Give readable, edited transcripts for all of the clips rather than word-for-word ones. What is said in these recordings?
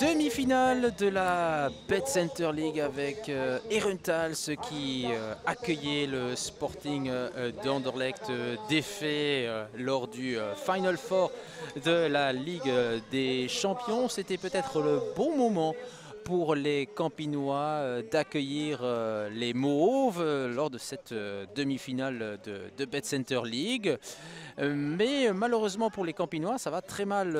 demi-finale de la Bet Center League avec Herentals qui accueillait le Sporting d'Anderlecht, défait lors du Final Four de la Ligue des Champions. C'était peut-être le bon moment pour les Campinois d'accueillir les Mauves lors de cette demi-finale de Bet Center League. Mais malheureusement pour les Campinois, ça va très mal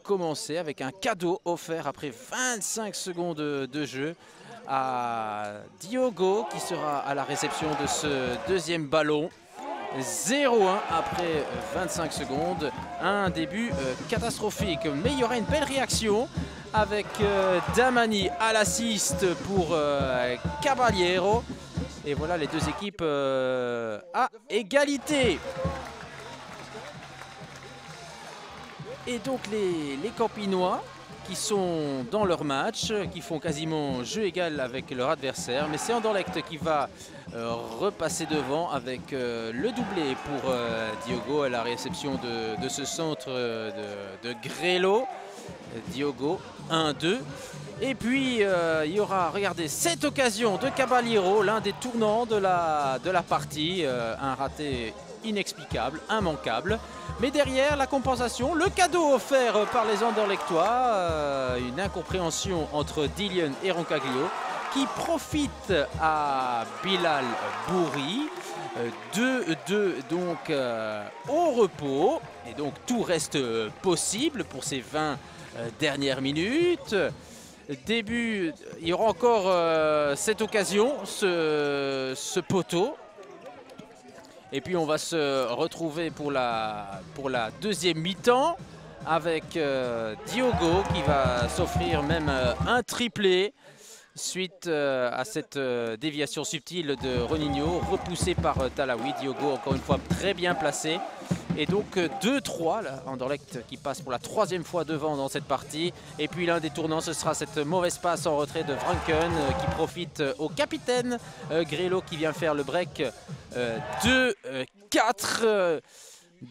commencer avec un cadeau offert après 25 secondes de jeu à Diogo qui sera à la réception de ce deuxième ballon. 0-1 après 25 secondes, un début catastrophique, mais il y aura une belle réaction avec Damani à l'assist pour Caballero. Et voilà les deux équipes à égalité. Et donc les Campinois qui sont dans leur match, qui font quasiment jeu égal avec leur adversaire, mais c'est Anderlecht qui va repasser devant avec le doublé pour Diogo à la réception de ce centre de Grelo. Diogo 1-2. Et puis il y aura, regardez, cette occasion de Caballero, l'un des tournants de la partie, un raté inexplicable, immanquable. Mais derrière, la compensation, le cadeau offert par les Anderlechtois, une incompréhension entre Dillion et Roncaglio qui profite à Bilal Bouri. 2-2 donc au repos. Et donc tout reste possible pour ces 20 dernières minutes. Début, il y aura encore cette occasion, ce poteau. Et puis on va se retrouver pour la deuxième mi-temps avec Diogo qui va s'offrir même un triplé suite à cette déviation subtile de Roninho, repoussé par Talawi. Diogo encore une fois très bien placé. Et donc 2-3, Anderlecht qui passe pour la troisième fois devant dans cette partie. Et puis l'un des tournants, ce sera cette mauvaise passe en retrait de Franken qui profite au capitaine Grelo qui vient faire le break 2-4.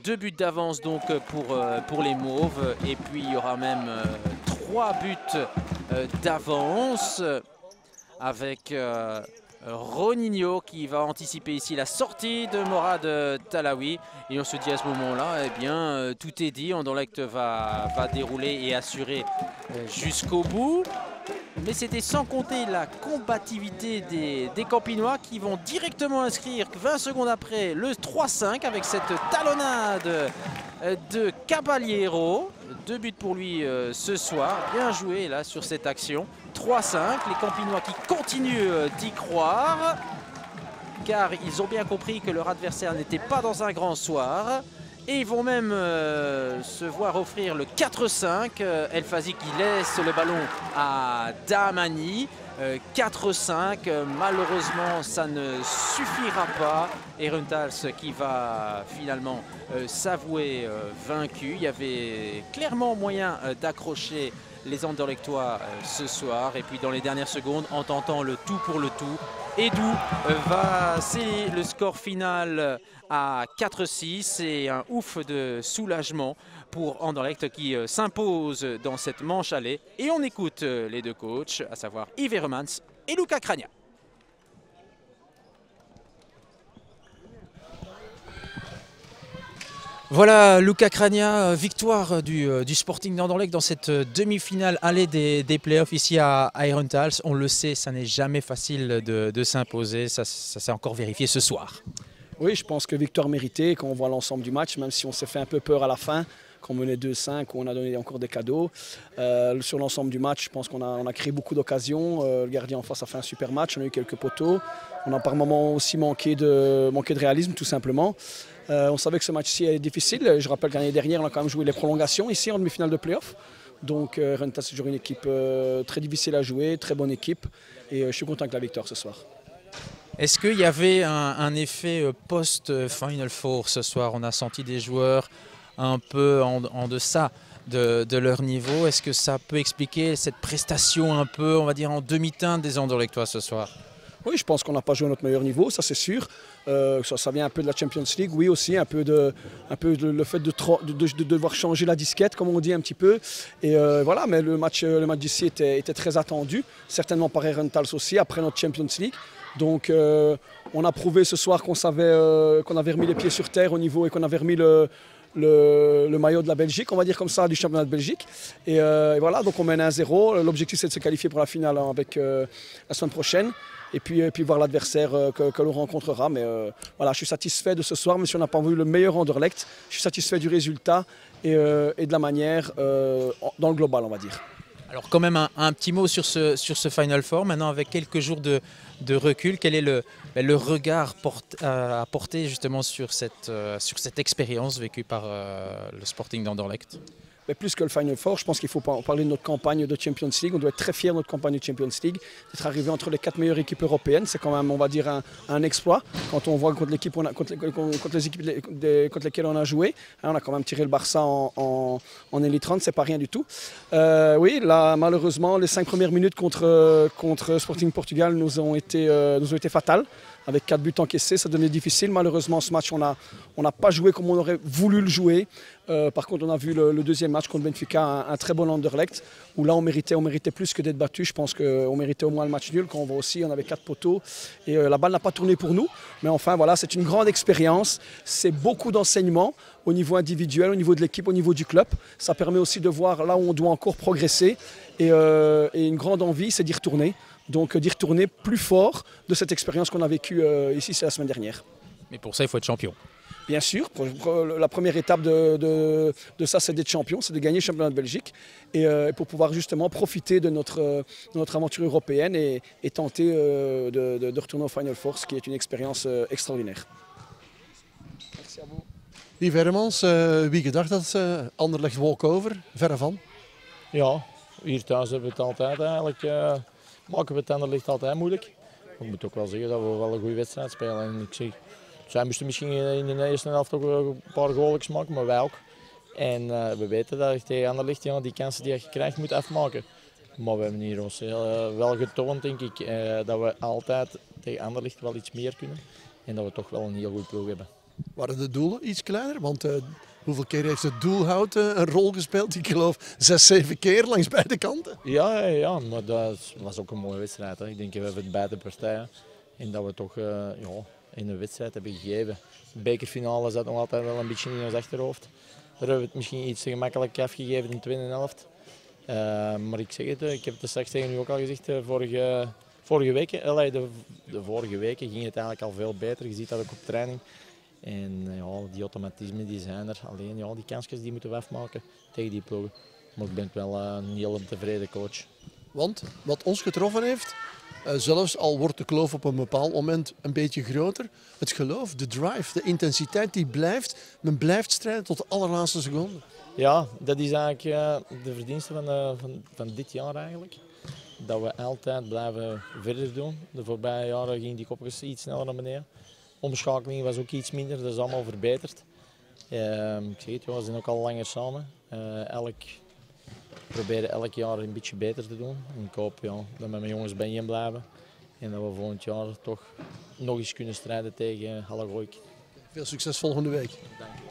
2 buts d'avance donc pour les Mauves. Et puis il y aura même 3 buts d'avance avec Roninho qui va anticiper ici la sortie de Morad Talawi. Et on se dit à ce moment-là, eh bien, tout est dit. Anderlecht va dérouler et assurer jusqu'au bout. Mais c'était sans compter la combativité des Campinois qui vont directement inscrire 20 secondes après le 3-5 avec cette talonnade de Caballero. 2 buts pour lui ce soir. Bien joué là sur cette action. 3-5. Les Campinois qui continuent d'y croire. Car ils ont bien compris que leur adversaire n'était pas dans un grand soir. Et ils vont même se voir offrir le 4-5. El Fazi qui laisse le ballon à Damani. 4-5. Malheureusement, ça ne suffira pas. Herentals qui va finalement s'avouer vaincu. Il y avait clairement moyen d'accrocher les Anderlechtois ce soir. Et puis dans les dernières secondes, en tentant le tout pour le tout, Edu va sceller le score final à 4-6 et un ouf de soulagement pour Anderlecht qui s'impose dans cette manche aller. Et on écoute les deux coachs, à savoir Yves Heremans et Luca Cragna. Voilà, Luca Cragna, victoire du Sporting d'Anderlecht dans cette demi-finale allée des playoffs ici à Herentals. On le sait, ça n'est jamais facile de s'imposer, ça s'est encore vérifié ce soir. Oui, je pense que victoire méritée quand on voit l'ensemble du match, même si on s'est fait un peu peur à la fin, quand on menait 2-5, où on a donné encore des cadeaux. Sur l'ensemble du match, je pense qu'on a créé beaucoup d'occasions. Le gardien en face a fait un super match, on a eu quelques poteaux. On a par moments aussi manqué de réalisme, tout simplement. On savait que ce match-ci est difficile. Je rappelle que l'année dernière, on a quand même joué les prolongations ici en demi-finale de play-off. Donc Herentals, c'est toujours une équipe très difficile à jouer, très bonne équipe. Et je suis content avec la victoire ce soir. Est-ce qu'il y avait un effet post-Final Four ce soir? On a senti des joueurs un peu en deçà de leur niveau. Est-ce que ça peut expliquer cette prestation un peu, on va dire, en demi-teinte des Anderlechtois ce soir? Oui, je pense qu'on n'a pas joué à notre meilleur niveau, ça c'est sûr. Ça vient un peu de la Champions League, oui aussi, un peu le fait de devoir changer la disquette, comme on dit un petit peu. Et voilà, mais le match d'ici était très attendu, certainement par Herentals aussi, après notre Champions League. Donc on a prouvé ce soir qu'on savait qu'on avait remis les pieds sur terre au niveau et qu'on avait remis le maillot de la Belgique, on va dire comme ça, du championnat de Belgique. Et voilà, donc on mène 1-0. L'objectif c'est de se qualifier pour la finale avec la semaine prochaine. Et puis voir l'adversaire que l'on rencontrera. Mais voilà, je suis satisfait de ce soir, même si on n'a pas vu le meilleur Anderlecht. Je suis satisfait du résultat et de la manière dans le global, on va dire. Alors quand même un petit mot sur ce Final Four, maintenant avec quelques jours de recul, quel est le regard à porter justement sur cette expérience vécue par le Sporting d'Anderlecht? Mais plus que le Final Four, je pense qu'il faut parler de notre campagne de Champions League. On doit être très fiers de notre campagne de Champions League, d'être arrivé entre les 4 meilleures équipes européennes. C'est quand même, on va dire, un exploit. Quand on voit contre les équipes contre lesquelles on a joué, on a quand même tiré le Barça en Elite 30, c'est pas rien du tout. Oui, là, malheureusement, les 5 premières minutes contre Sporting Portugal nous ont été fatales. Avec 4 buts encaissés, ça devenait difficile. Malheureusement, ce match, on n'a pas joué comme on aurait voulu le jouer. Par contre, on a vu le deuxième match contre Benfica, un très bon Anderlecht, où là, on méritait plus que d'être battu. Je pense qu'on méritait au moins le match nul. Quand on voit aussi, on avait 4 poteaux et la balle n'a pas tourné pour nous. Mais enfin, voilà, c'est une grande expérience. C'est beaucoup d'enseignements au niveau individuel, au niveau de l'équipe, au niveau du club. Ça permet aussi de voir là où on doit encore progresser. Et une grande envie, c'est d'y retourner. Donc d'y retourner plus fort de cette expérience qu'on a vécue ici la semaine dernière. Mais pour ça, il faut être champion. Bien sûr, la première étape de ça, c'est d'être champion, c'est de gagner le championnat de Belgique. Et pour pouvoir justement profiter de notre aventure européenne et tenter de retourner au Final Four, ce qui est une expérience extraordinaire. Merci à vous. Lieve Hermans, wie gedacht dat Anderlecht walkover? Verre van. Ja, hier thuis hebben we het altijd eigenlijk. Maken we het Anderlecht altijd moeilijk. Ik moet ook wel zeggen dat we wel een goede wedstrijd spelen. En ik zeg, zij moesten misschien in de eerste helft ook een paar goals maken, maar wij ook. En we weten dat je tegen Anderlecht die kansen die je krijgt moet afmaken. Maar we hebben hier ons wel getoond, denk ik, dat we altijd tegen Anderlecht wel iets meer kunnen. En dat we toch wel een heel goed ploeg hebben. Waren de doelen iets kleiner? Want hoeveel keer heeft het doelhout een rol gespeeld? Ik geloof 6, 7 keer langs beide kanten. Ja, maar dat was ook een mooie wedstrijd. Hè. Ik denk dat we hebben beide partijen en dat we toch in een wedstrijd hebben gegeven. De bekerfinale zat nog altijd wel een beetje in ons achterhoofd. Daar hebben we het misschien iets te gemakkelijk afgegeven in de tweede helft. Maar ik zeg het, ik heb het straks tegen u ook al gezegd, vorige weken, de vorige weken ging het eigenlijk al veel beter. Je ziet dat ook op training. En ja, die automatismen die zijn er. Alleen ja, die kansjes die moeten we afmaken tegen die ploegen. Maar ik ben wel een heel tevreden coach. Want wat ons getroffen heeft, zelfs al wordt de kloof op een bepaald moment een beetje groter, het geloof, de drive, de intensiteit die blijft, men blijft strijden tot de allerlaatste seconde. Ja, dat is eigenlijk de verdienste van dit jaar eigenlijk. Dat we altijd blijven verder doen. De voorbije jaren ging die kopjes iets sneller naar beneden. Omschakeling was ook iets minder, dat is allemaal verbeterd. Ik zeg het, we zijn ook al langer samen. Proberen elk jaar een beetje beter te doen. En ik hoop dat we met mijn jongens bijeen blijven. En dat we volgend jaar toch nog eens kunnen strijden tegen Hallerooik. Veel succes volgende week. Dank je.